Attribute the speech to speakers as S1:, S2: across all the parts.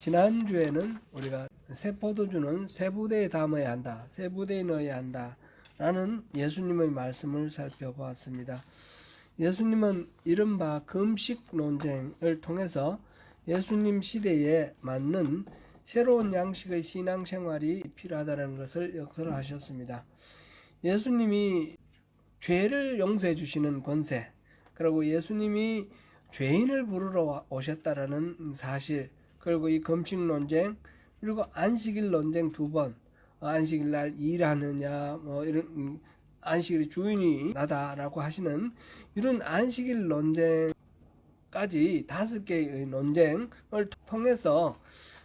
S1: 지난주에는 우리가 새 포도주는 새 부대에 담아야 한다, 새 부대에 넣어야 한다 라는 예수님의 말씀을 살펴보았습니다. 예수님은 이른바 금식 논쟁을 통해서 예수님 시대에 맞는 새로운 양식의 신앙생활이 필요하다는 것을 역설하셨습니다. 예수님이 죄를 용서해 주시는 권세, 그리고 예수님이 죄인을 부르러 오셨다라는 사실, 그리고 이 금식 논쟁, 그리고 안식일 논쟁 두 번, 안식일 날 일하느냐, 이런 안식일의 주인이 나다라고 하시는 이런 안식일 논쟁까지 5개의 논쟁을 통해서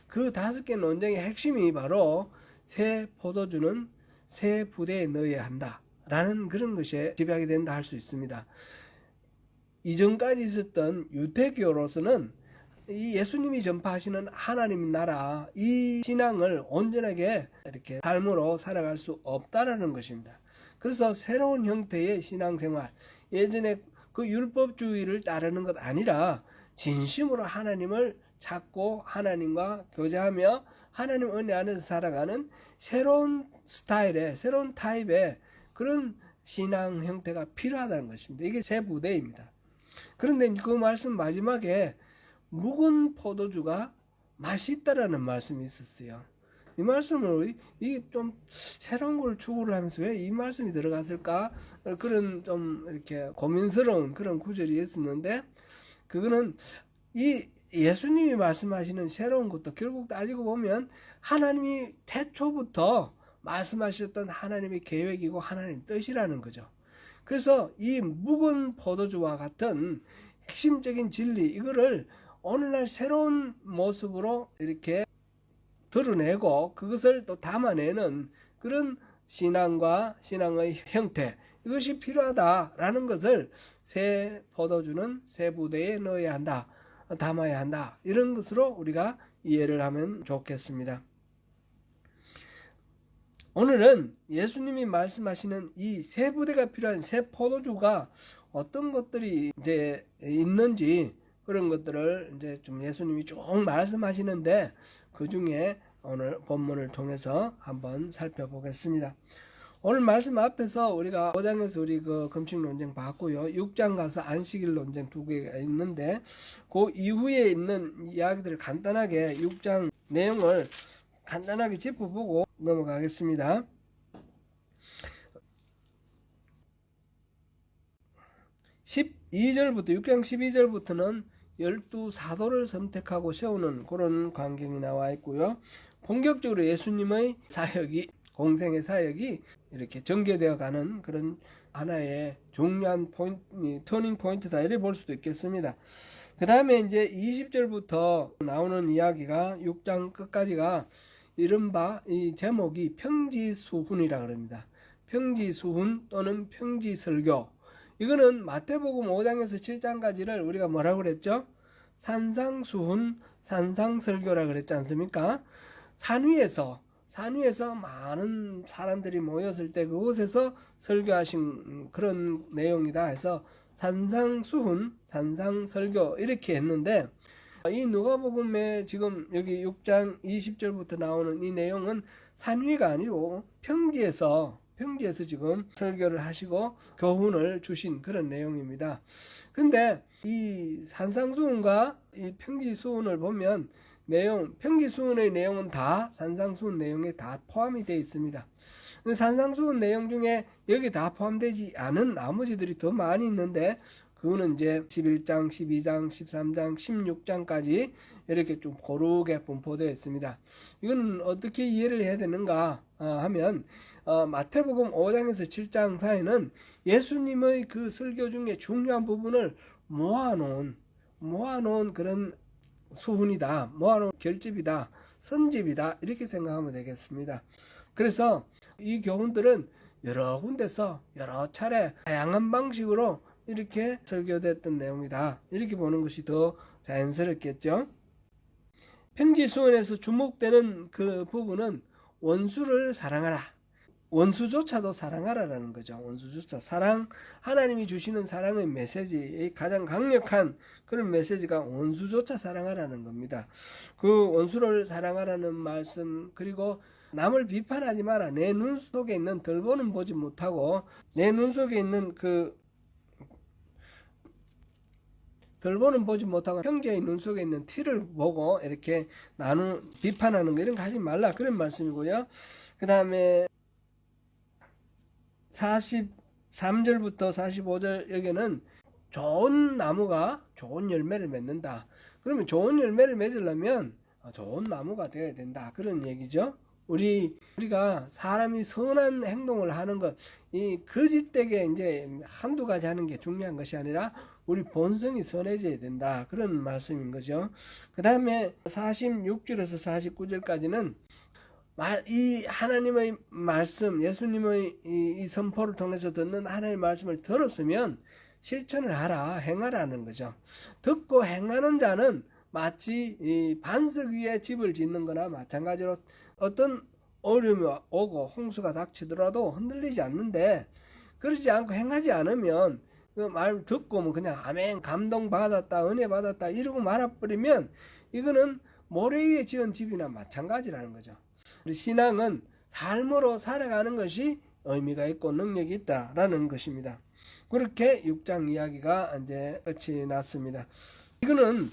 S1: 그 5개 논쟁의 핵심이 바로 새 포도주는 새 부대에 넣어야 한다라는 그런 것에 집약이 된다 할 수 있습니다. 이전까지 있었던 유대교로서는 이 예수님이 전파하시는 하나님 나라, 이 신앙을 온전하게 이렇게 삶으로 살아갈 수 없다라는 것입니다. 그래서 새로운 형태의 신앙생활, 예전에 그 율법주의를 따르는 것 아니라 진심으로 하나님을 찾고 하나님과 교제하며 하나님 은혜 안에서 살아가는 새로운 스타일의, 새로운 타입의 그런 신앙 형태가 필요하다는 것입니다. 이게 새 부대입니다. 그런데 그 말씀 마지막에 묵은 포도주가 맛있다라는 말씀이 있었어요. 이 말씀을 이게 좀 새로운 걸 추구를 하면서 왜 이 말씀이 들어갔을까? 그런 좀 이렇게 고민스러운 그런 구절이 있었는데, 그거는 이 예수님이 말씀하시는 새로운 것도 결국 따지고 보면 하나님이 태초부터 말씀하셨던 하나님의 계획이고 하나님의 뜻이라는 거죠. 그래서 이 묵은 포도주와 같은 핵심적인 진리, 이거를 오늘날 새로운 모습으로 이렇게 드러내고 그것을 또 담아내는 그런 신앙과 신앙의 형태, 이것이 필요하다라는 것을 새 포도주는 새 부대에 넣어야 한다, 담아야 한다, 이런 것으로 우리가 이해를 하면 좋겠습니다. 오늘은 예수님이 말씀하시는 이 새 부대가 필요한 새 포도주가 어떤 것들이 이제 있는지, 그런 것들을 이제 좀 예수님이 쭉 말씀하시는데 그 중에 오늘 본문을 통해서 한번 살펴보겠습니다. 오늘 말씀 앞에서 우리가 5장에서 우리 그 금식 논쟁 봤고요. 6장 가서 안식일 논쟁 2개가 있는데 그 이후에 있는 이야기들을 간단하게 6장 내용을 간단하게 짚어보고 넘어가겠습니다. 12절부터 6장 12절부터는 12사도를 선택하고 세우는 그런 광경이 나와 있고요. 본격적으로 예수님의 사역이, 공생의 사역이 이렇게 전개되어 가는 그런 하나의 중요한 포인트, 터닝 포인트다, 이렇게 볼 수도 있겠습니다. 그 다음에 이제 20절부터 나오는 이야기가 6장 끝까지가 이른바 이 제목이 평지수훈이라 그럽니다. 평지수훈 또는 평지설교. 이거는 마태복음 5장에서 7장까지를 우리가 뭐라고 그랬죠? 산상수훈, 산상설교라 그랬지 않습니까? 산 위에서 많은 사람들이 모였을 때 그곳에서 설교하신 그런 내용이다 해서 산상수훈, 산상설교 이렇게 했는데, 이 누가복음에 지금 여기 6장 20절부터 나오는 이 내용은 산 위가 아니고 평지에서 지금 설교를 하시고 교훈을 주신 그런 내용입니다. 근데 이 산상수훈과 이 평지수훈을 보면 평지수훈의 내용은 다 산상수훈 내용에 다 포함이 되어 있습니다. 근데 산상수훈 내용 중에 여기 다 포함되지 않은 나머지들이 더 많이 있는데 그거는 이제 11장, 12장, 13장, 16장까지 이렇게 좀 고르게 분포되어 있습니다. 이건 어떻게 이해를 해야 되는가 하면 마태복음 5장에서 7장 사이는 예수님의 그 설교 중에 중요한 부분을 모아놓은 그런 수훈이다, 모아놓은 결집이다, 선집이다, 이렇게 생각하면 되겠습니다. 그래서 이 교훈들은 여러 군데서 여러 차례 다양한 방식으로 이렇게 설교됐던 내용이다, 이렇게 보는 것이 더 자연스럽겠죠. 평지수훈에서 주목되는 그 부분은 원수를 사랑하라, 원수조차도 사랑하라라는 거죠. 원수조차 사랑, 하나님이 주시는 사랑의 메시지, 가장 강력한 그런 메시지가 원수조차 사랑하라는 겁니다. 그 원수를 사랑하라는 말씀, 그리고 남을 비판하지 마라. 내 눈 속에 있는 덜보는 보지 못하고 내 눈 속에 있는 그 덜보는 보지 못하고 형제의 눈 속에 있는 티를 보고 이렇게 비판하는 거 이런 거 하지 말라, 그런 말씀이고요. 그 다음에 43절부터 45절 여기는 좋은 나무가 좋은 열매를 맺는다. 그러면 좋은 열매를 맺으려면 좋은 나무가 되어야 된다, 그런 얘기죠. 우리가 사람이 선한 행동을 하는 것, 이 거짓되게 이제 한두 가지 하는 게 중요한 것이 아니라 우리 본성이 선해져야 된다, 그런 말씀인 거죠. 그 다음에 46절에서 49절까지는 이 하나님의 말씀, 예수님의 이 선포를 통해서 듣는 하나님의 말씀을 들었으면 실천을 하라, 행하라는 거죠. 듣고 행하는 자는 마치 이 반석 위에 집을 짓는 거나 마찬가지로 어떤 어려움이 오고 홍수가 닥치더라도 흔들리지 않는데, 그러지 않고 행하지 않으면 그 말 듣고 뭐 그냥 아멘, 감동받았다, 은혜 받았다 이러고 말아버리면 이거는 모래 위에 지은 집이나 마찬가지라는 거죠. 우리 신앙은 삶으로 살아가는 것이 의미가 있고 능력이 있다라는 것입니다. 그렇게 6장 이야기가 이제 끝이 났습니다. 이거는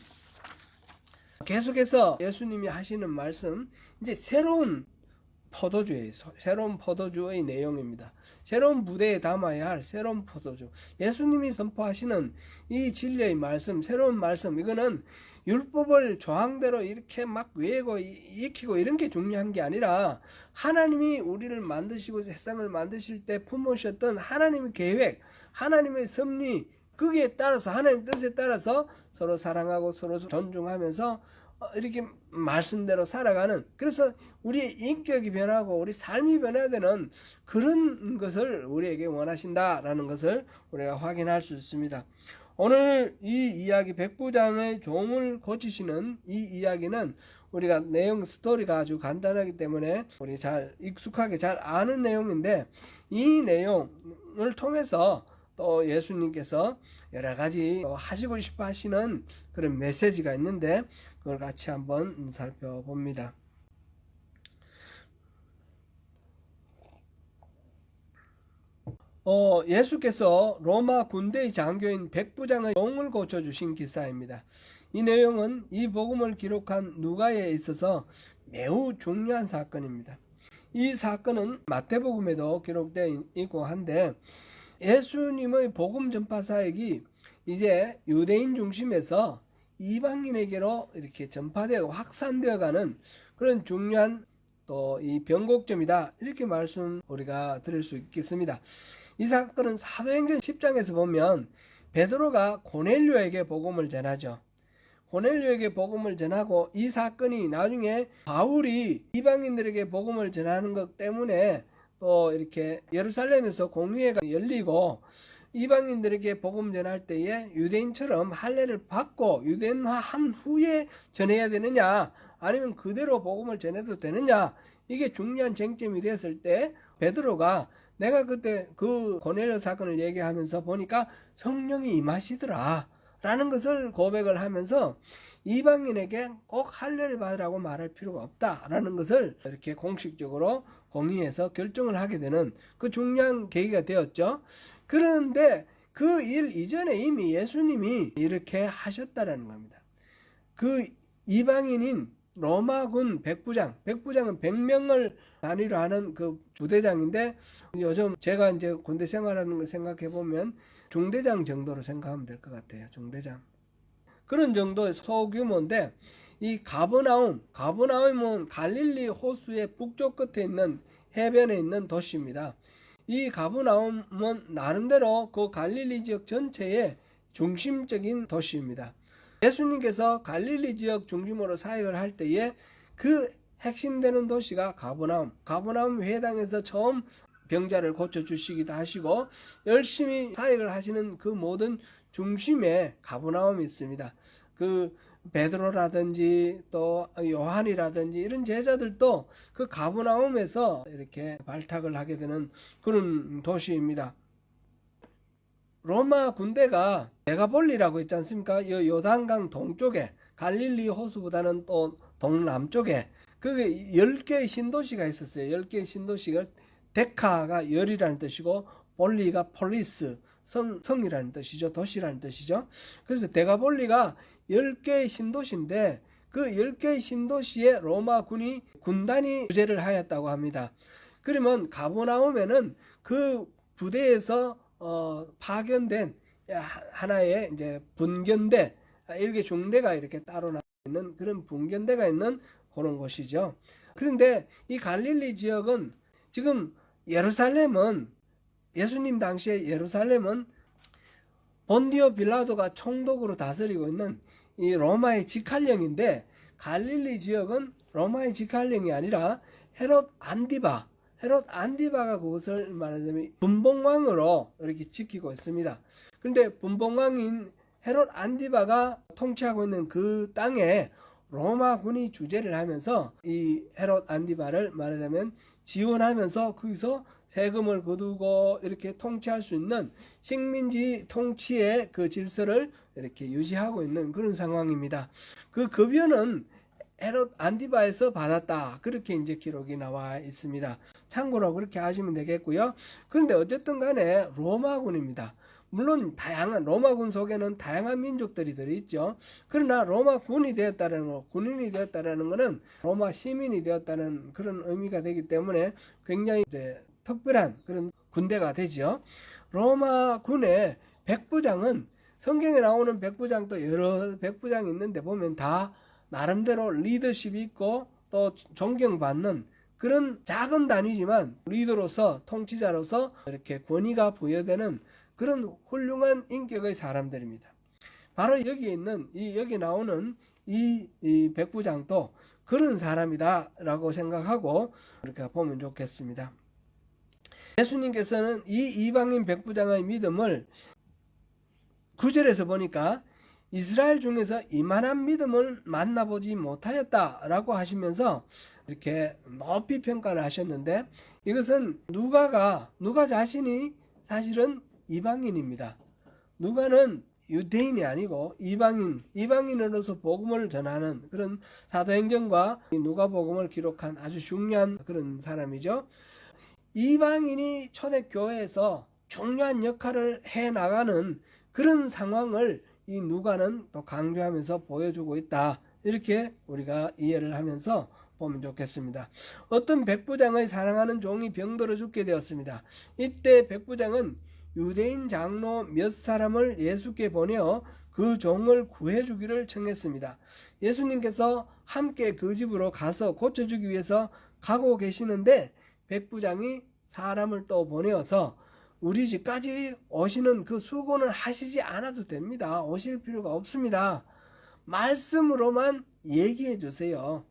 S1: 계속해서 예수님이 하시는 말씀, 이제 새로운 포도주의 내용입니다. 새로운 무대에 담아야 할 새로운 포도주. 예수님이 선포하시는 이 진리의 말씀, 새로운 말씀, 이거는 율법을 조항대로 이렇게 막 외우고 익히고 이런 게 중요한 게 아니라 하나님이 우리를 만드시고 세상을 만드실 때 품으셨던 하나님의 계획, 하나님의 섭리, 거기에 따라서 하나님 뜻에 따라서 서로 사랑하고 서로 존중하면서 이렇게 말씀대로 살아가는, 그래서 우리의 인격이 변하고 우리 삶이 변해야 되는 그런 것을 우리에게 원하신다라는 것을 우리가 확인할 수 있습니다. 오늘 이 이야기, 백부장의 종을 고치시는 이 이야기는 우리가 내용 스토리가 아주 간단하기 때문에 우리 잘 익숙하게 잘 아는 내용인데, 이 내용을 통해서 또 예수님께서 여러 가지 하시고 싶어 하시는 그런 메시지가 있는데 그걸 같이 한번 살펴봅니다. 예수께서 로마 군대의 장교인 백부장의 종을 고쳐주신 기사입니다. 이 내용은 이 복음을 기록한 누가에 있어서 매우 중요한 사건입니다. 이 사건은 마태복음에도 기록되어 있고 한데, 예수님의 복음 전파 사역이 이제 유대인 중심에서 이방인에게로 이렇게 전파되고 확산되어 가는 그런 중요한 또 이 변곡점이다, 이렇게 말씀 우리가 드릴 수 있겠습니다. 이 사건은 사도행전 10장에서 보면 베드로가 고넬료에게 복음을 전하죠. 고넬료에게 복음을 전하고 이 사건이 나중에 바울이 이방인들에게 복음을 전하는 것 때문에 또 이렇게 예루살렘에서 공의회가 열리고 이방인들에게 복음 전할 때에 유대인처럼 할례를 받고 유대인화한 후에 전해야 되느냐, 아니면 그대로 복음을 전해도 되느냐, 이게 중요한 쟁점이 됐을 때 베드로가 내가 그때 그 고넬료 사건을 얘기하면서 보니까 성령이 임하시더라 라는 것을 고백을 하면서 이방인에게 꼭 할례를 받으라고 말할 필요가 없다라는 것을 이렇게 공식적으로 공의해서 결정을 하게 되는 그 중요한 계기가 되었죠. 그런데 그 일 이전에 이미 예수님이 이렇게 하셨다라는 겁니다. 그 이방인인 로마군 백부장은 100명을 단위로 하는 그 부대장인데, 요즘 제가 이제 군대 생활하는 걸 생각해 보면 중대장 정도로 생각하면 될 것 같아요. 중대장. 그런 정도의 소규모인데, 이 가버나움은 갈릴리 호수의 북쪽 끝에 있는 해변에 있는 도시입니다. 이 가버나움은 나름대로 그 갈릴리 지역 전체의 중심적인 도시입니다. 예수님께서 갈릴리 지역 중심으로 사역을 할 때에 그 핵심되는 도시가 가버나움 회당에서 처음 병자를 고쳐주시기도 하시고 열심히 사역을 하시는 그 모든 중심에 가버나움이 있습니다. 그 베드로라든지 또 요한이라든지 이런 제자들도 그 가버나움에서 이렇게 발탁을 하게 되는 그런 도시입니다. 로마 군대가 데가볼리라고 있지 않습니까? 요단강 동쪽에 갈릴리 호수보다는 또 동남쪽에 그게 10개의 신도시가 있었어요. 10개의 신도시가 데카가 열이라는 뜻이고 볼리가 폴리스 성이라는 뜻이죠. 도시라는 뜻이죠. 그래서 데가볼리가 10개의 신도시인데 그 10개의 신도시에 로마 군단이 주재를 하였다고 합니다. 그러면 가버나움에는 그 부대에서 파견된 하나의 이제 분견대, 일개 중대가 이렇게 따로 나 있는 그런 분견대가 있는 그런 곳이죠. 그런데 이 갈릴리 지역은 지금 예수님 당시에 예루살렘은 본디오 빌라도가 총독으로 다스리고 있는 이 로마의 직할령인데, 갈릴리 지역은 로마의 직할령이 아니라 헤롯 안디바가 그것을 말하자면 분봉왕으로 이렇게 지키고 있습니다. 그런데 분봉왕인 헤롯 안디바가 통치하고 있는 그 땅에 로마군이 주재를 하면서 이 헤롯 안디바를 말하자면 지원하면서 거기서 세금을 거두고 이렇게 통치할 수 있는 식민지 통치의 그 질서를 이렇게 유지하고 있는 그런 상황입니다. 그 급여는 헤롯 안디바에서 받았다, 그렇게 이제 기록이 나와 있습니다. 참고로 그렇게 하시면 되겠고요. 그런데 어쨌든 간에 로마군입니다. 물론 로마군 속에는 다양한 민족들이 들어있죠. 그러나 로마군이 되었다는 거, 군인이 되었다는 것은 로마 시민이 되었다는 그런 의미가 되기 때문에 굉장히 이제 특별한 그런 군대가 되죠. 로마군의 백부장은, 성경에 나오는 백부장도 여러 백부장이 있는데 보면 다 나름대로 리더십이 있고 또 존경받는 그런 작은 단위지만 리더로서, 통치자로서 이렇게 권위가 부여되는 그런 훌륭한 인격의 사람들입니다. 바로 여기 나오는 이 백부장도 그런 사람이다라고 생각하고 이렇게 보면 좋겠습니다. 예수님께서는 이 이방인 백부장의 믿음을 9절에서 보니까 이스라엘 중에서 이만한 믿음을 만나보지 못하였다라고 하시면서 이렇게 높이 평가를 하셨는데, 이것은 누가 자신이 사실은 이방인입니다. 누가는 유대인이 아니고 이방인으로서 복음을 전하는 그런 사도행전과 누가복음을 기록한 아주 중요한 그런 사람이죠. 이방인이 초대교회에서 중요한 역할을 해나가는 그런 상황을 이 누가는 또 강조하면서 보여주고 있다, 이렇게 우리가 이해를 하면서 보면 좋겠습니다. 어떤 백부장의 사랑하는 종이 병들어 죽게 되었습니다. 이때 백부장은 유대인 장로 몇 사람을 예수께 보내어 그 종을 구해주기를 청했습니다. 예수님께서 함께 그 집으로 가서 고쳐주기 위해서 가고 계시는데 백부장이 사람을 또 보내어서 우리 집까지 오시는 그 수고는 하시지 않아도 됩니다. 오실 필요가 없습니다. 말씀으로만 얘기해 주세요.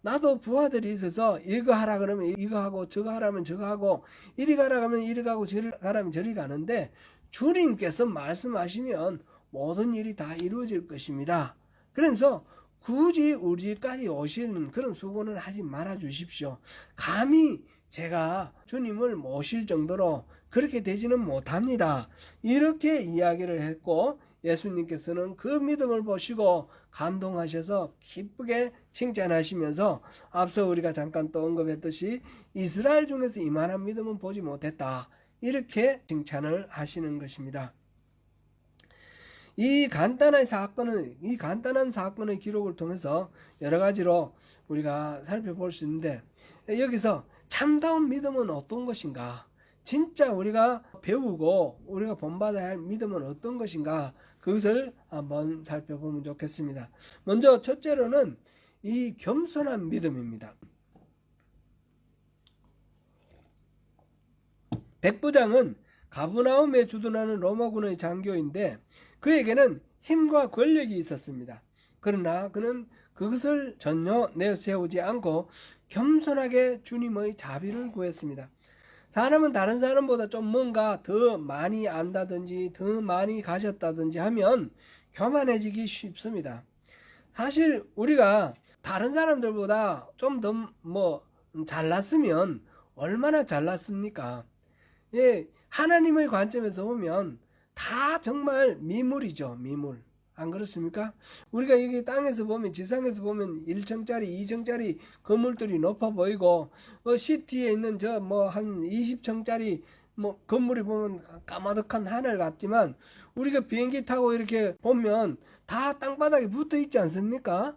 S1: 나도 부하들이 있어서 이거 하라 그러면 이거 하고 저거 하라면 저거 하고 이리 가라 하면 이리 가고 저리 가라면 저리 가는데, 주님께서 말씀하시면 모든 일이 다 이루어질 것입니다. 그러면서 굳이 우리 집까지 오시는 그런 수고는 하지 말아 주십시오. 감히 제가 주님을 모실 정도로 그렇게 되지는 못합니다. 이렇게 이야기를 했고, 예수님께서는 그 믿음을 보시고 감동하셔서 기쁘게 칭찬하시면서 앞서 우리가 잠깐 또 언급했듯이 이스라엘 중에서 이만한 믿음은 보지 못했다, 이렇게 칭찬을 하시는 것입니다. 이 간단한 사건의 기록을 통해서 여러 가지로 우리가 살펴볼 수 있는데, 여기서 참다운 믿음은 어떤 것인가, 진짜 우리가 배우고 우리가 본받아야 할 믿음은 어떤 것인가, 그것을 한번 살펴보면 좋겠습니다. 먼저 첫째로는 이 겸손한 믿음입니다. 백부장은 가브나움에 주둔하는 로마군의 장교인데 그에게는 힘과 권력이 있었습니다. 그러나 그는 그것을 전혀 내세우지 않고 겸손하게 주님의 자비를 구했습니다. 사람은 다른 사람보다 좀 뭔가 더 많이 안다든지 더 많이 가졌다든지 하면 교만해지기 쉽습니다. 사실 우리가 다른 사람들보다 좀 더 잘났으면 얼마나 잘났습니까? 예, 하나님의 관점에서 보면 다 정말 미물이죠, 미물. 안 그렇습니까? 우리가 여기 땅에서 보면, 지상에서 보면 1층짜리, 2층짜리 건물들이 높아 보이고, 시티에 있는 한 20층짜리 건물이 보면 까마득한 하늘 같지만, 우리가 비행기 타고 이렇게 보면 다 땅바닥에 붙어 있지 않습니까?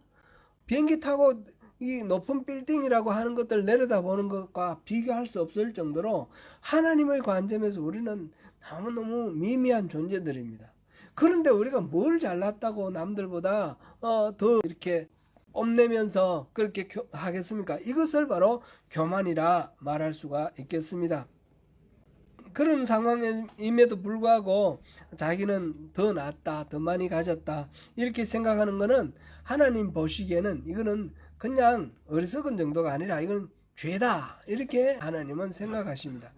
S1: 비행기 타고 이 높은 빌딩이라고 하는 것들 내려다보는 것과 비교할 수 없을 정도로 하나님의 관점에서 우리는 너무너무 미미한 존재들입니다. 그런데 우리가 뭘 잘났다고 남들보다 더 이렇게 뽐내면서 그렇게 하겠습니까? 이것을 바로 교만이라 말할 수가 있겠습니다. 그런 상황임에도 불구하고 자기는 더 낫다, 더 많이 가졌다 이렇게 생각하는 것은 하나님 보시기에는 이거는 그냥 어리석은 정도가 아니라 이건 죄다 이렇게 하나님은 생각하십니다.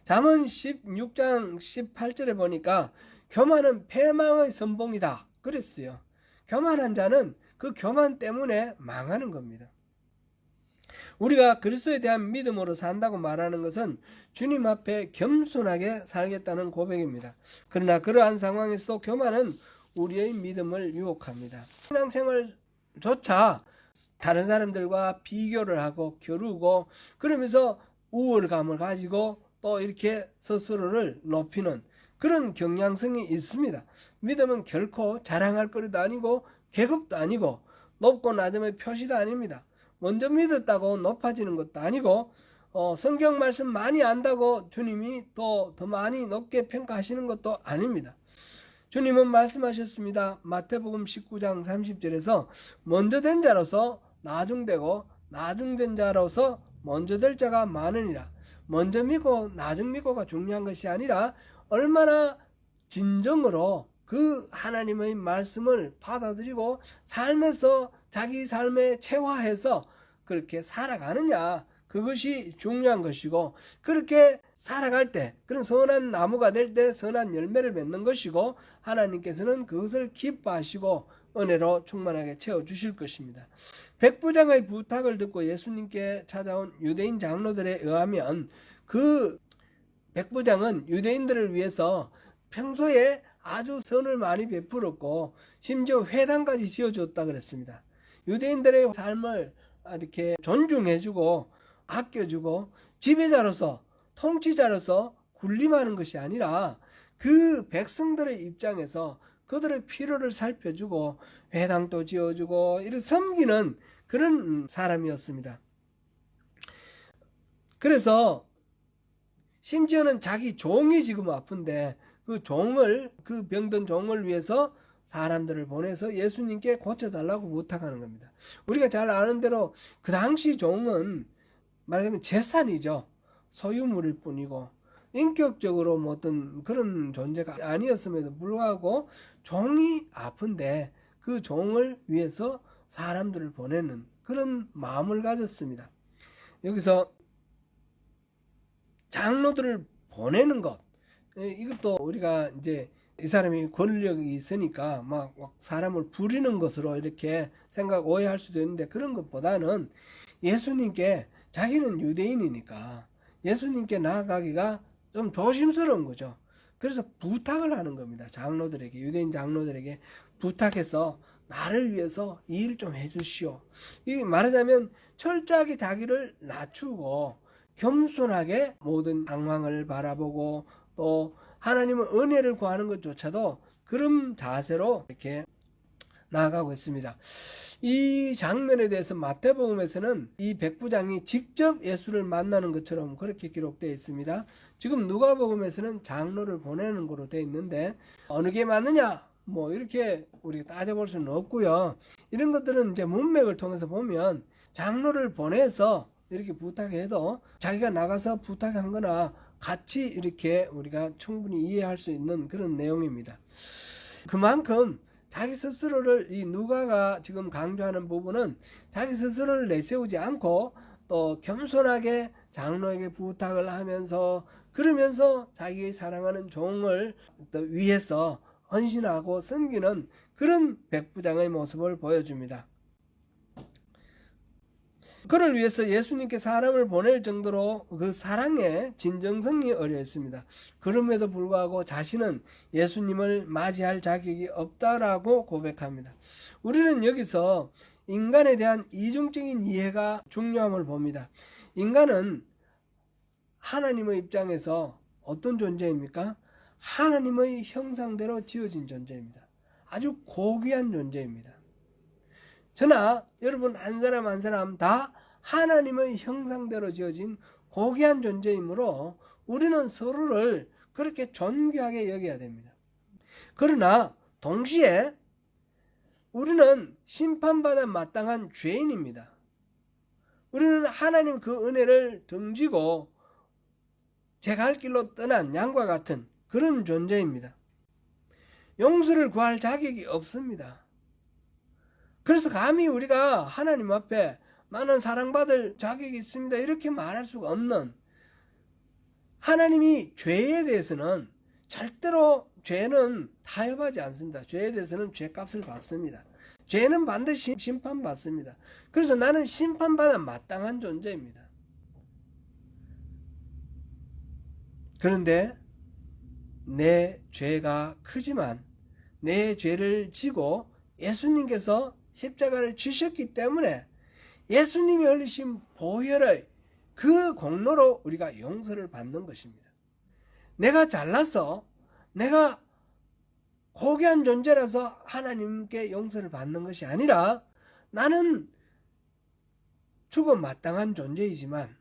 S1: 잠언 16장 18절에 보니까 교만은 패망의 선봉이다 그랬어요. 교만한 자는 그 교만 때문에 망하는 겁니다. 우리가 그리스도에 대한 믿음으로 산다고 말하는 것은 주님 앞에 겸손하게 살겠다는 고백입니다. 그러나 그러한 상황에서도 교만은 우리의 믿음을 유혹합니다. 신앙생활조차 다른 사람들과 비교를 하고 겨루고 그러면서 우월감을 가지고 또 이렇게 스스로를 높이는 그런 경향성이 있습니다. 믿음은 결코 자랑할 거리도 아니고 계급도 아니고 높고 낮음의 표시도 아닙니다. 먼저 믿었다고 높아지는 것도 아니고 성경 말씀 많이 안다고 주님이 또 더 많이 높게 평가하시는 것도 아닙니다. 주님은 말씀하셨습니다. 마태복음 19장 30절에서 먼저 된 자로서 나중되고 나중된 자로서 먼저 될 자가 많으니라. 먼저 믿고 나중 믿고가 중요한 것이 아니라 얼마나 진정으로 그 하나님의 말씀을 받아들이고 삶에서 자기 삶에 체화해서 그렇게 살아가느냐, 그것이 중요한 것이고, 그렇게 살아갈 때 그런 선한 나무가 될 때 선한 열매를 맺는 것이고, 하나님께서는 그것을 기뻐하시고 은혜로 충만하게 채워주실 것입니다. 백부장의 부탁을 듣고 예수님께 찾아온 유대인 장로들에 의하면 그 백부장은 유대인들을 위해서 평소에 아주 선을 많이 베풀었고 심지어 회당까지 지어줬다 그랬습니다. 유대인들의 삶을 이렇게 존중해주고 아껴주고 지배자로서 통치자로서 군림하는 것이 아니라 그 백성들의 입장에서 그들의 필요를 살펴주고 회당도 지어주고 이렇게 섬기는 그런 사람이었습니다. 그래서 심지어는 자기 종이 지금 아픈데 그 병든 종을 위해서 사람들을 보내서 예수님께 고쳐달라고 부탁하는 겁니다. 우리가 잘 아는 대로 그 당시 종은 말하자면 재산이죠. 소유물일 뿐이고 인격적으로 어떤 그런 존재가 아니었음에도 불구하고 종이 아픈데 그 종을 위해서 사람들을 보내는 그런 마음을 가졌습니다. 여기서 장로들을 보내는 것, 이것도 우리가 이제 이 사람이 권력이 있으니까 막 사람을 부리는 것으로 이렇게 오해할 수도 있는데, 그런 것보다는 예수님께, 자기는 유대인이니까 예수님께 나아가기가 좀 조심스러운 거죠. 그래서 부탁을 하는 겁니다. 장로들에게, 유대인 장로들에게 부탁해서 나를 위해서 이 일 좀 해주시오. 이 말하자면 철저하게 자기를 낮추고 겸손하게 모든 상황을 바라보고 또 하나님의 은혜를 구하는 것조차도 그런 자세로 이렇게 나아가고 있습니다. 이 장면에 대해서 마태복음에서는 이 백부장이 직접 예수를 만나는 것처럼 그렇게 기록되어 있습니다. 지금 누가복음에서는 장로를 보내는 거로 되어 있는데 어느 게 맞느냐? 이렇게 우리가 따져볼 수는 없고요. 이런 것들은 이제 문맥을 통해서 보면 장로를 보내서 이렇게 부탁해도 자기가 나가서 부탁한 거나 같이 이렇게 우리가 충분히 이해할 수 있는 그런 내용입니다. 그만큼 자기 스스로를, 이 누가가 지금 강조하는 부분은 자기 스스로를 내세우지 않고 또 겸손하게 장로에게 부탁을 하면서, 그러면서 자기 사랑하는 종을 또 위해서 헌신하고 섬기는 그런 백부장의 모습을 보여줍니다. 그를 위해서 예수님께 사람을 보낼 정도로 그 사랑의 진정성이 어려했습니다. 그럼에도 불구하고 자신은 예수님을 맞이할 자격이 없다라고 고백합니다. 우리는 여기서 인간에 대한 이중적인 이해가 중요함을 봅니다. 인간은 하나님의 입장에서 어떤 존재입니까? 하나님의 형상대로 지어진 존재입니다. 아주 고귀한 존재입니다. 저나 여러분 한 사람 한 사람 다 하나님의 형상대로 지어진 고귀한 존재이므로 우리는 서로를 그렇게 존귀하게 여겨야 됩니다. 그러나 동시에 우리는 심판받아 마땅한 죄인입니다. 우리는 하나님 그 은혜를 등지고 제 갈 길로 떠난 양과 같은 그런 존재입니다. 용서를 구할 자격이 없습니다. 그래서 감히 우리가 하나님 앞에 나는 사랑받을 자격이 있습니다 이렇게 말할 수가 없는, 하나님이 죄에 대해서는 절대로 죄는 타협하지 않습니다. 죄에 대해서는 죄값을 받습니다. 죄는 반드시 심판받습니다. 그래서 나는 심판받아 마땅한 존재입니다. 그런데 내 죄가 크지만 내 죄를 지고 예수님께서 십자가를 지셨기 때문에 예수님이 흘리신 보혈의 그 공로로 우리가 용서를 받는 것입니다. 내가 잘나서 내가 고귀한 존재라서 하나님께 용서를 받는 것이 아니라 나는 죽어 마땅한 존재이지만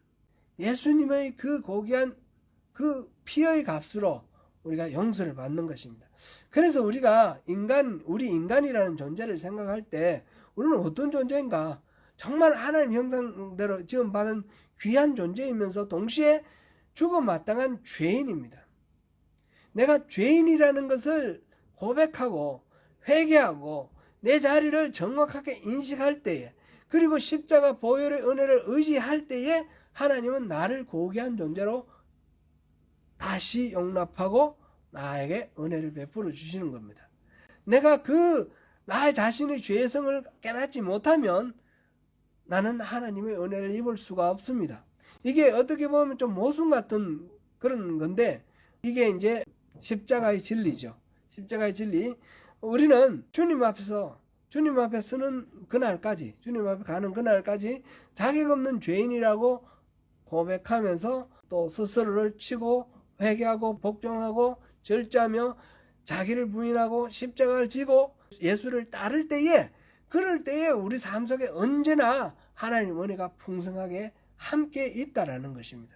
S1: 예수님의 그 고귀한 그 피의 값으로 우리가 용서를 받는 것입니다. 그래서 우리가 우리 인간이라는 존재를 생각할 때 우리는 어떤 존재인가? 정말 하나님 형상대로 지음받은 귀한 존재이면서 동시에 죽어 마땅한 죄인입니다. 내가 죄인이라는 것을 고백하고 회개하고 내 자리를 정확하게 인식할 때에, 그리고 십자가 보혈의 은혜를 의지할 때에 하나님은 나를 고귀한 존재로 다시 용납하고 나에게 은혜를 베풀어 주시는 겁니다. 내가 나의 자신의 죄성을 깨닫지 못하면 나는 하나님의 은혜를 입을 수가 없습니다. 이게 어떻게 보면 좀 모순 같은 그런 건데, 이게 이제 십자가의 진리죠. 십자가의 진리. 우리는 주님 앞에 서는 그날까지, 주님 앞에 가는 그날까지 자격 없는 죄인이라고 고백하면서 또 스스로를 치고 회개하고 복종하고 절제하며 자기를 부인하고 십자가를 지고 예수를 따를 때에, 그럴 때에 우리 삶 속에 언제나 하나님 은혜가 풍성하게 함께 있다라는 것입니다.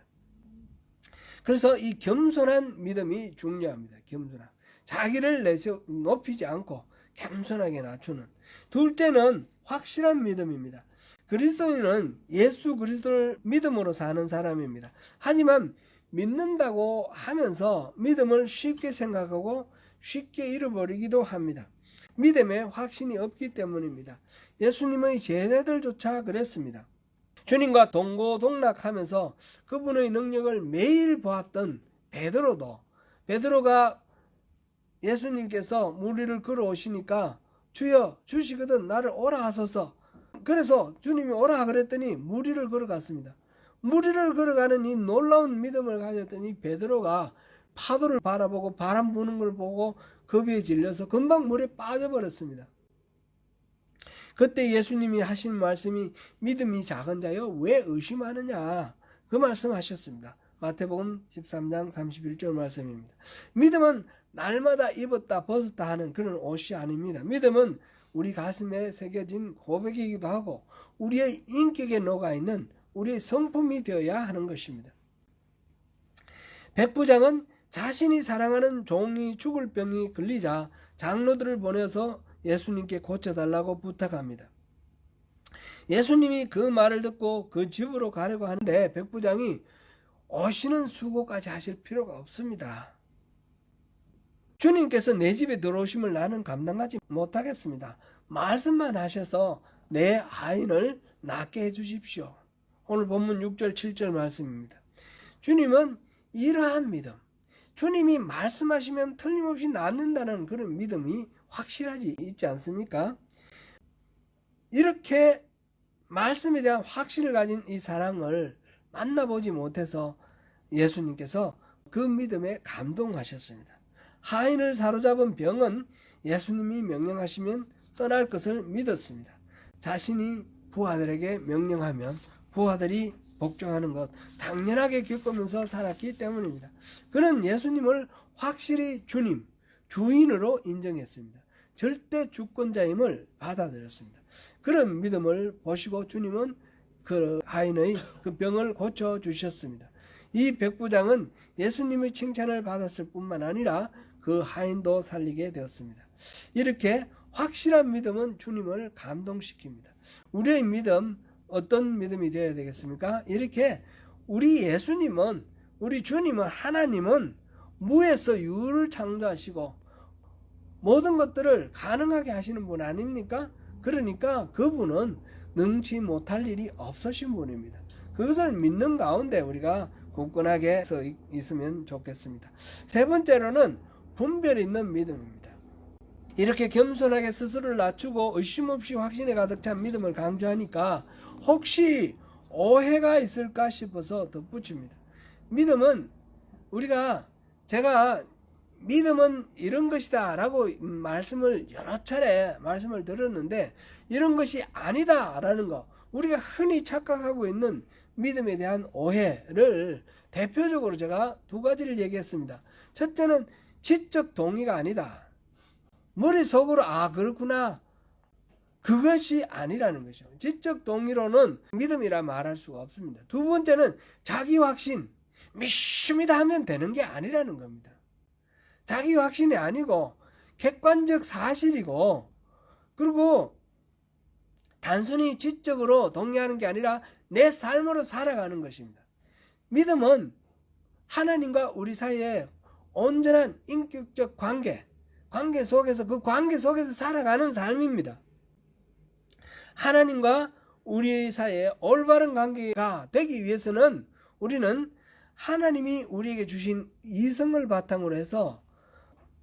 S1: 그래서 이 겸손한 믿음이 중요합니다. 겸손함. 자기를 높이지 않고 겸손하게 낮추는. 둘째는 확실한 믿음입니다. 그리스도인은 예수 그리스도를 믿음으로 사는 사람입니다. 하지만 믿는다고 하면서 믿음을 쉽게 생각하고 쉽게 잃어버리기도 합니다. 믿음에 확신이 없기 때문입니다. 예수님의 제자들조차 그랬습니다. 주님과 동고동락하면서 그분의 능력을 매일 보았던 베드로가 예수님께서 물 위를 걸어오시니까 주여 주시거든 나를 오라 하소서. 그래서 주님이 오라 그랬더니 물 위를 걸어갔습니다. 물 위를 걸어가는 이 놀라운 믿음을 가졌던 이 베드로가 파도를 바라보고 바람 부는 걸 보고 겁에 질려서 금방 물에 빠져버렸습니다. 그때 예수님이 하신 말씀이 믿음이 작은 자여 왜 의심하느냐, 그 말씀하셨습니다. 마태복음 13장 31절 말씀입니다. 믿음은 날마다 입었다 벗었다 하는 그런 옷이 아닙니다. 믿음은 우리 가슴에 새겨진 고백이기도 하고 우리의 인격에 녹아있는 우리의 성품이 되어야 하는 것입니다. 백부장은 자신이 사랑하는 종이 죽을 병이 걸리자 장로들을 보내서 예수님께 고쳐달라고 부탁합니다. 예수님이 그 말을 듣고 그 집으로 가려고 하는데 백부장이 오시는 수고까지 하실 필요가 없습니다. 주님께서 내 집에 들어오심을 나는 감당하지 못하겠습니다. 말씀만 하셔서 내 아이를 낫게 해주십시오. 오늘 본문 6절 7절 말씀입니다. 주님은 이러한 믿음, 주님이 말씀하시면 틀림없이 낫는다는 그런 믿음이 확실하지 있지 않습니까? 이렇게 말씀에 대한 확신을 가진 이 사랑을 만나보지 못해서 예수님께서 그 믿음에 감동하셨습니다. 하인을 사로잡은 병은 예수님이 명령하시면 떠날 것을 믿었습니다. 자신이 부하들에게 명령하면 부하들이 복종하는 것 당연하게 겪으면서 살았기 때문입니다. 그는 예수님을 확실히 주님, 주인으로 인정했습니다. 절대 주권자임을 받아들였습니다. 그런 믿음을 보시고 주님은 그 하인의 그 병을 고쳐주셨습니다. 이 백부장은 예수님의 칭찬을 받았을 뿐만 아니라 그 하인도 살리게 되었습니다. 이렇게 확실한 믿음은 주님을 감동시킵니다. 우리의 믿음, 어떤 믿음이 되어야 되겠습니까? 이렇게 우리 예수님은, 우리 주님은, 하나님은 무에서 유를 창조하시고 모든 것들을 가능하게 하시는 분 아닙니까? 그러니까 그분은 능치 못할 일이 없으신 분입니다. 그것을 믿는 가운데 우리가 굳건하게 서 있으면 좋겠습니다. 세 번째로는 분별 있는 믿음입니다. 이렇게 겸손하게 스스로를 낮추고 의심 없이 확신에 가득 찬 믿음을 강조하니까 혹시 오해가 있을까 싶어서 덧붙입니다. 믿음은 제가 믿음은 이런 것이다 라고 말씀을 여러 차례 말씀을 들었는데 이런 것이 아니다 라는 거, 우리가 흔히 착각하고 있는 믿음에 대한 오해를 대표적으로 제가 두 가지를 얘기했습니다. 첫째는 지적 동의가 아니다. 머릿속으로 그렇구나, 그것이 아니라는 것이죠. 지적 동의로는 믿음이라 말할 수가 없습니다. 두 번째는 자기 확신, 믿습니다 하면 되는 게 아니라는 겁니다. 자기 확신이 아니고 객관적 사실이고, 그리고 단순히 지적으로 동의하는 게 아니라 내 삶으로 살아가는 것입니다. 믿음은 하나님과 우리 사이에 온전한 인격적 관계 속에서, 그 관계 속에서 살아가는 삶입니다. 하나님과 우리 사이에 올바른 관계가 되기 위해서는 우리는 하나님이 우리에게 주신 이성을 바탕으로 해서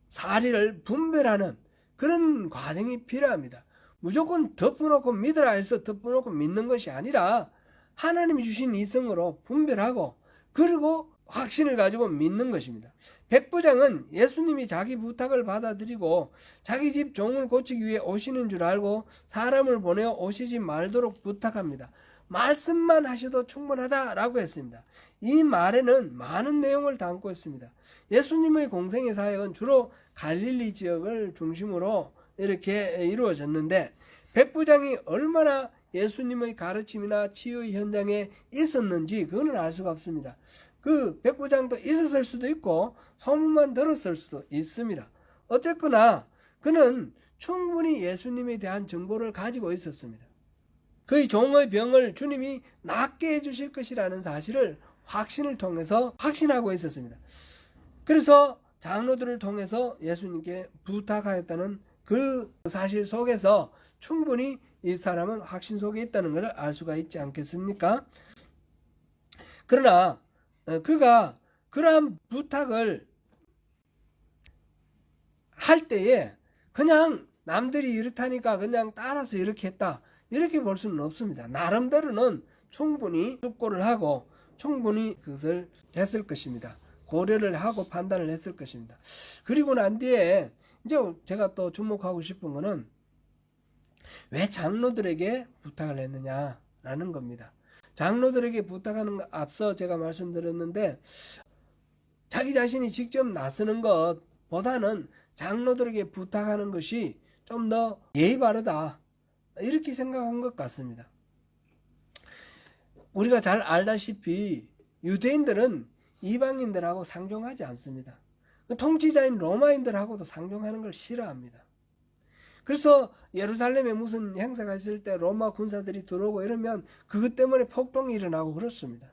S1: 사리를 분별하는 그런 과정이 필요합니다. 무조건 덮어놓고 믿으라 해서 덮어놓고 믿는 것이 아니라 하나님이 주신 이성으로 분별하고 그리고 확신을 가지고 믿는 것입니다. 백부장은 예수님이 자기 부탁을 받아들이고 자기 집 종을 고치기 위해 오시는 줄 알고 사람을 보내어 오시지 말도록 부탁합니다. 말씀만 하셔도 충분하다라고 했습니다. 이 말에는 많은 내용을 담고 있습니다. 예수님의 공생의 사역은 주로 갈릴리 지역을 중심으로 이렇게 이루어졌는데 백부장이 얼마나 예수님의 가르침이나 치유의 현장에 있었는지 그거는 알 수가 없습니다. 그 백부장도 있었을 수도 있고 소문만 들었을 수도 있습니다. 어쨌거나 그는 충분히 예수님에 대한 정보를 가지고 있었습니다. 그의 종의 병을 주님이 낫게 해주실 것이라는 사실을 확신을 통해서 확신하고 있었습니다. 그래서 장로들을 통해서 예수님께 부탁하였다는 그 사실 속에서 충분히 이 사람은 확신 속에 있다는 것을 알 수가 있지 않겠습니까? 그러나 그가 그러한 부탁을 할 때에 그냥 남들이 이렇다니까 그냥 따라서 이렇게 했다, 이렇게 볼 수는 없습니다. 나름대로는 충분히 숙고를 하고 충분히 그것을 했을 것입니다. 고려를 하고 판단을 했을 것입니다. 그리고 난 뒤에 이제 제가 또 주목하고 싶은 거는 왜 장로들에게 부탁을 했느냐라는 겁니다. 장로들에게 부탁하는 거 앞서 제가 말씀드렸는데 자기 자신이 직접 나서는 것보다는 장로들에게 부탁하는 것이 좀 더 예의 바르다, 이렇게 생각한 것 같습니다. 우리가 잘 알다시피 유대인들은 이방인들하고 상종하지 않습니다. 통치자인 로마인들하고도 상종하는 걸 싫어합니다. 그래서 예루살렘에 무슨 행사가 있을 때 로마 군사들이 들어오고 이러면 그것 때문에 폭동이 일어나고 그렇습니다.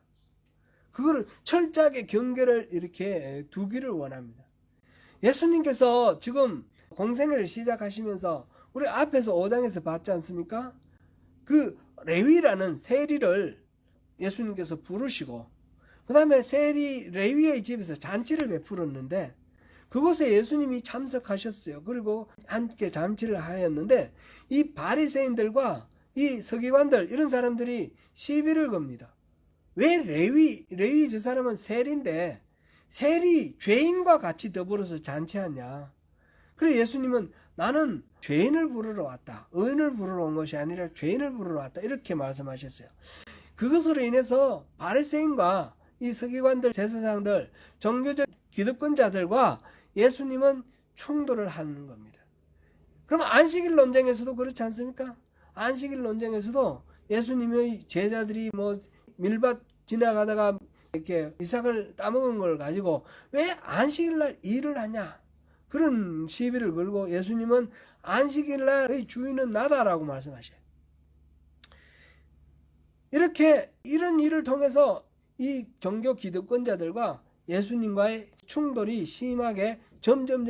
S1: 그거를 철저하게 경계를 이렇게 두기를 원합니다. 예수님께서 지금 공생애를 시작하시면서 우리 앞에서 5장에서 봤지 않습니까? 그 레위라는 세리를 예수님께서 부르시고 그 다음에 레위의 집에서 잔치를 베풀었는데 그곳에 예수님이 참석하셨어요. 그리고 함께 잔치를 하였는데 이 바리새인들과 이 서기관들 이런 사람들이 시비를 겁니다. 왜 레위 저 사람은 셀인데 셀이 죄인과 같이 더불어서 잔치하냐. 그래서 예수님은 나는 죄인을 부르러 왔다. 의인을 부르러 온 것이 아니라 죄인을 부르러 왔다. 이렇게 말씀하셨어요. 그것으로 인해서 바리새인과 이 서기관들, 제사장들, 종교적 기득권자들과 예수님은 충돌을 하는 겁니다. 그럼 안식일 논쟁에서도 그렇지 않습니까? 안식일 논쟁에서도 예수님의 제자들이 밀밭 지나가다가 이렇게 이삭을 따먹은 걸 가지고 왜 안식일날 일을 하냐? 그런 시비를 걸고 예수님은 안식일날의 주인은 나다라고 말씀하셔요. 이렇게 이런 일을 통해서 이 종교 기득권자들과 예수님과의 충돌이 심하게 점점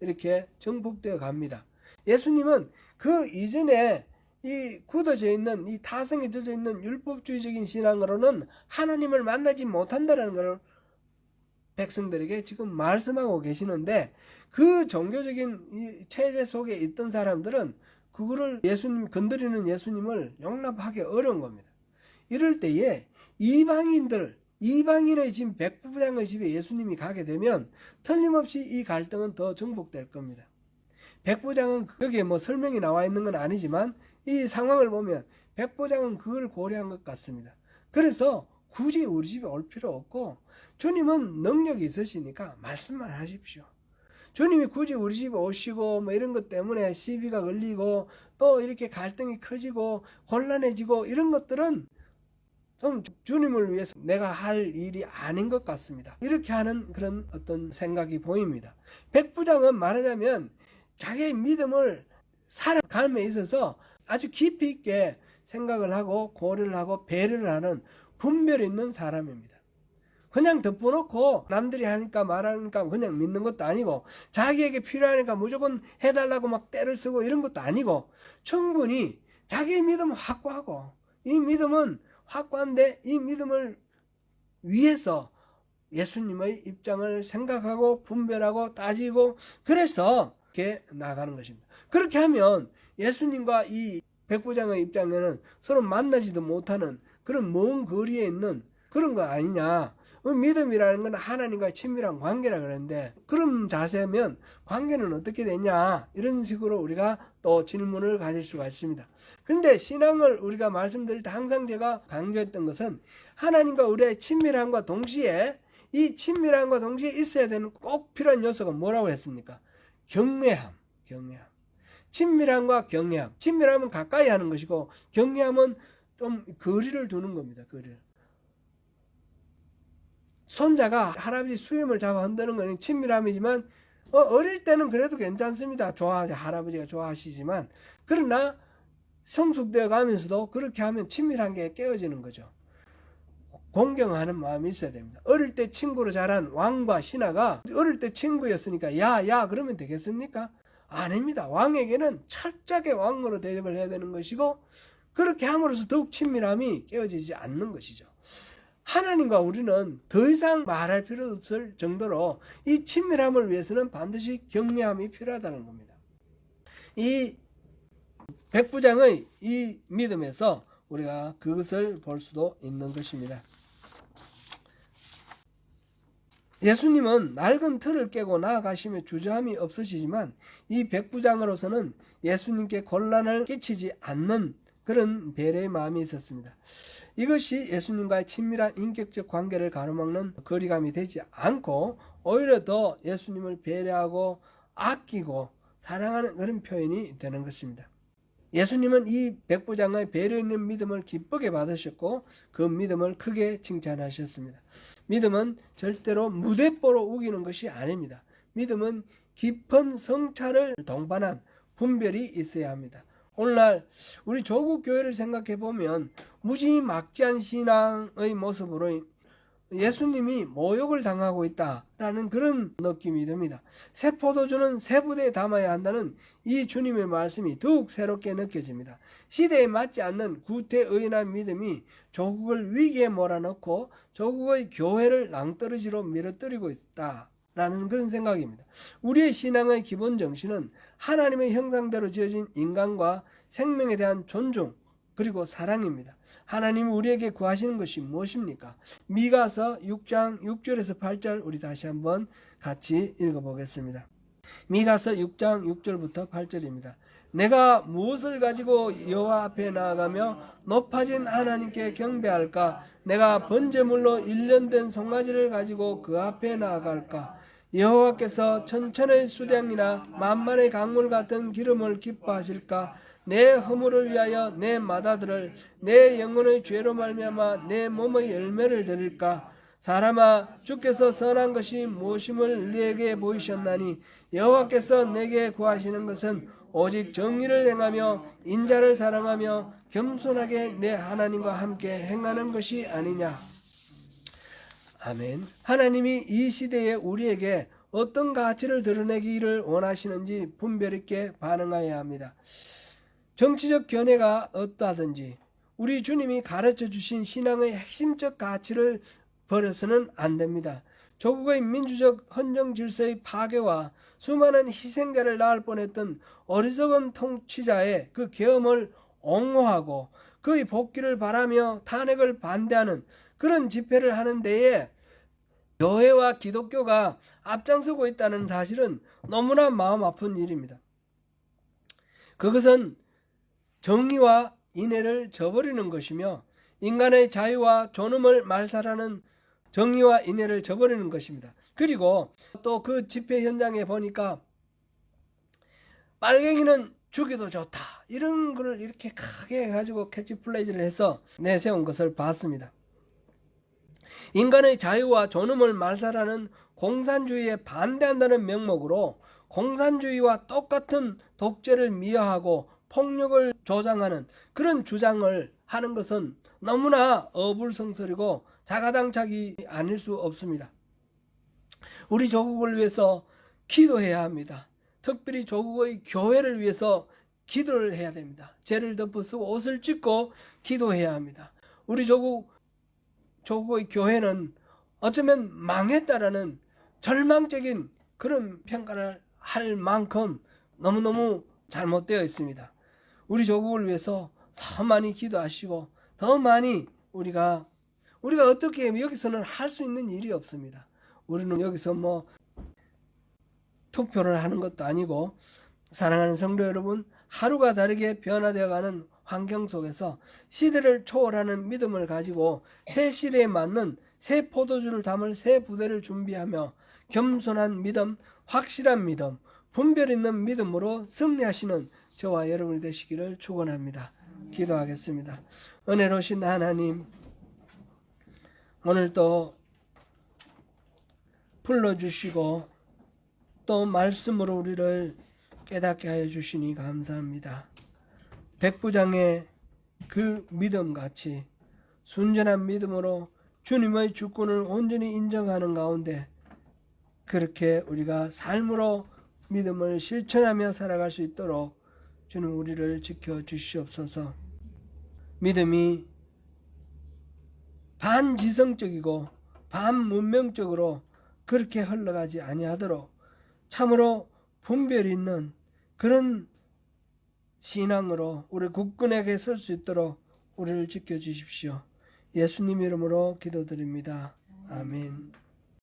S1: 이렇게 정복되어 갑니다. 예수님은 그 이전에 이 굳어져 있는 이 타성에 젖어 있는 율법주의적인 신앙으로는 하나님을 만나지 못한다는 걸 백성들에게 지금 말씀하고 계시는데 그 종교적인 이 체제 속에 있던 사람들은 그거를 예수님 건드리는 예수님을 용납하기 어려운 겁니다. 이럴 때에 이방인의 집 백부장의 집에 예수님이 가게 되면 틀림없이 이 갈등은 더 정복될 겁니다. 백부장은 여기에 설명이 나와 있는 건 아니지만 이 상황을 보면 백부장은 그걸 고려한 것 같습니다. 그래서 굳이 우리 집에 올 필요 없고 주님은 능력이 있으시니까 말씀만 하십시오. 주님이 굳이 우리 집에 오시고 이런 것 때문에 시비가 걸리고 또 이렇게 갈등이 커지고 곤란해지고 이런 것들은 좀 주님을 위해서 내가 할 일이 아닌 것 같습니다. 이렇게 하는 그런 어떤 생각이 보입니다. 백부장은 말하자면 자기의 믿음을 살아감에 있어서 아주 깊이 있게 생각을 하고 고려를 하고 배려를 하는 분별 있는 사람입니다. 그냥 덮어놓고 남들이 하니까 말하니까 그냥 믿는 것도 아니고 자기에게 필요하니까 무조건 해달라고 막 떼를 쓰고 이런 것도 아니고 충분히 자기의 믿음은 확고하고 이 믿음은 확고한데 이 믿음을 위해서 예수님의 입장을 생각하고 분별하고 따지고 그래서 이렇게 나가는 것입니다. 그렇게 하면 예수님과 이 백부장의 입장에는 서로 만나지도 못하는 그런 먼 거리에 있는 그런 거 아니냐. 믿음이라는 건 하나님과의 친밀한 관계라 그러는데 그런 자세면 관계는 어떻게 되냐 이런 식으로 우리가 또 질문을 가질 수가 있습니다. 그런데 신앙을 우리가 말씀드릴 때 항상 제가 강조했던 것은 하나님과 우리의 친밀함과 동시에 이 친밀함과 동시에 있어야 되는 꼭 필요한 요소가 뭐라고 했습니까? 경외함. 친밀함과 경외함. 친밀함은 가까이 하는 것이고 경외함은 좀 거리를 두는 겁니다. 거리를. 손자가 할아버지 수염을 잡아 흔드는 건 친밀함이지만 어릴 때는 그래도 괜찮습니다. 할아버지가 좋아하시지만 그러나 성숙되어 가면서도 그렇게 하면 친밀한 게 깨어지는 거죠. 공경하는 마음이 있어야 됩니다. 어릴 때 친구로 자란 왕과 신하가 어릴 때 친구였으니까 야 그러면 되겠습니까? 아닙니다. 왕에게는 철저하게 왕으로 대접을 해야 되는 것이고 그렇게 함으로써 더욱 친밀함이 깨어지지 않는 것이죠. 하나님과 우리는 더 이상 말할 필요 없을 정도로 이 친밀함을 위해서는 반드시 경외함이 필요하다는 겁니다. 이 백부장의 이 믿음에서 우리가 그것을 볼 수도 있는 것입니다. 예수님은 낡은 틀을 깨고 나아가시며 주저함이 없으시지만 이 백부장으로서는 예수님께 곤란을 끼치지 않는 그런 배려의 마음이 있었습니다. 이것이 예수님과의 친밀한 인격적 관계를 가로막는 거리감이 되지 않고 오히려 더 예수님을 배려하고 아끼고 사랑하는 그런 표현이 되는 것입니다. 예수님은 이 백부장의 배려 있는 믿음을 기쁘게 받으셨고 그 믿음을 크게 칭찬하셨습니다. 믿음은 절대로 무대뽀로 우기는 것이 아닙니다. 믿음은 깊은 성찰을 동반한 분별이 있어야 합니다. 오늘날 우리 조국 교회를 생각해 보면 무지막지한 신앙의 모습으로 예수님이 모욕을 당하고 있다라는 그런 느낌이 듭니다. 새 포도주는 새 부대에 담아야 한다는 이 주님의 말씀이 더욱 새롭게 느껴집니다. 시대에 맞지 않는 구태의연한 믿음이 조국을 위기에 몰아넣고 조국의 교회를 낭떠러지로 밀어뜨리고 있다라는 그런 생각입니다. 우리의 신앙의 기본 정신은 하나님의 형상대로 지어진 인간과 생명에 대한 존중 그리고 사랑입니다. 하나님이 우리에게 구하시는 것이 무엇입니까? 미가서 6장 6절에서 8절 우리 다시 한번 같이 읽어보겠습니다. 미가서 6장 6절부터 8절입니다. 내가 무엇을 가지고 여호와 앞에 나아가며 높아진 하나님께 경배할까? 내가 번제물로 1년 된 송아지를 가지고 그 앞에 나아갈까? 여호와께서 천천의 수량이나 만만의 강물 같은 기름을 기뻐하실까? 내 허물을 위하여 내 맏아들을 내 영혼의 죄로 말미암아 내 몸의 열매를 드릴까? 사람아, 주께서 선한 것이 무엇임을 네게 보이셨나니 여호와께서 내게 구하시는 것은 오직 정의를 행하며 인자를 사랑하며 겸손하게 내 하나님과 함께 행하는 것이 아니냐. 아멘. 하나님이 이 시대에 우리에게 어떤 가치를 드러내기를 원하시는지 분별 있게 반응해야 합니다. 정치적 견해가 어떠하든지 우리 주님이 가르쳐 주신 신앙의 핵심적 가치를 버려서는 안 됩니다. 조국의 민주적 헌정 질서의 파괴와 수많은 희생자를 낳을 뻔했던 어리석은 통치자의 그 계엄을 옹호하고 그의 복귀를 바라며 탄핵을 반대하는 그런 집회를 하는 데에 교회와 기독교가 앞장서고 있다는 사실은 너무나 마음 아픈 일입니다. 그것은 정의와 인애를 저버리는 것이며 인간의 자유와 존엄을 말살하는 정의와 인애를 저버리는 것입니다. 그리고 또 그 집회 현장에 보니까 빨갱이는 죽여도 좋다 이런 걸 이렇게 크게 해가지고 캐치플레이즈를 해서 내세운 것을 봤습니다. 인간의 자유와 존엄을 말살하는 공산주의에 반대한다는 명목으로 공산주의와 똑같은 독재를 미화하고 폭력을 조장하는 그런 주장을 하는 것은 너무나 어불성설이고 자가당착이 아닐 수 없습니다. 우리 조국을 위해서 기도해야 합니다. 특별히 조국의 교회를 위해서 기도를 해야 됩니다. 죄를 덮어쓰고 옷을 찢고 기도해야 합니다. 우리 조국의 교회는 어쩌면 망했다라는 절망적인 그런 평가를 할 만큼 너무너무 잘못되어 있습니다. 우리 조국을 위해서 더 많이 기도하시고 더 많이 우리가 어떻게 여기서는 할 수 있는 일이 없습니다. 우리는 여기서 투표를 하는 것도 아니고 사랑하는 성도 여러분, 하루가 다르게 변화되어가는 환경 속에서 시대를 초월하는 믿음을 가지고 새 시대에 맞는 새 포도주를 담을 새 부대를 준비하며 겸손한 믿음, 확실한 믿음, 분별 있는 믿음으로 승리하시는 저와 여러분이 되시기를 축원합니다. 기도하겠습니다. 은혜로우신 하나님, 오늘 또 불러주시고 또 말씀으로 우리를 깨닫게 하여 주시니 감사합니다. 백부장의 그 믿음같이 순전한 믿음으로 주님의 주권을 온전히 인정하는 가운데 그렇게 우리가 삶으로 믿음을 실천하며 살아갈 수 있도록 주님 우리를 지켜주시옵소서. 믿음이 반지성적이고 반문명적으로 그렇게 흘러가지 아니하도록 참으로 분별이 있는 그런 신앙으로 우리 굳건하게 설 수 있도록 우리를 지켜주십시오. 예수님 이름으로 기도드립니다. 아멘.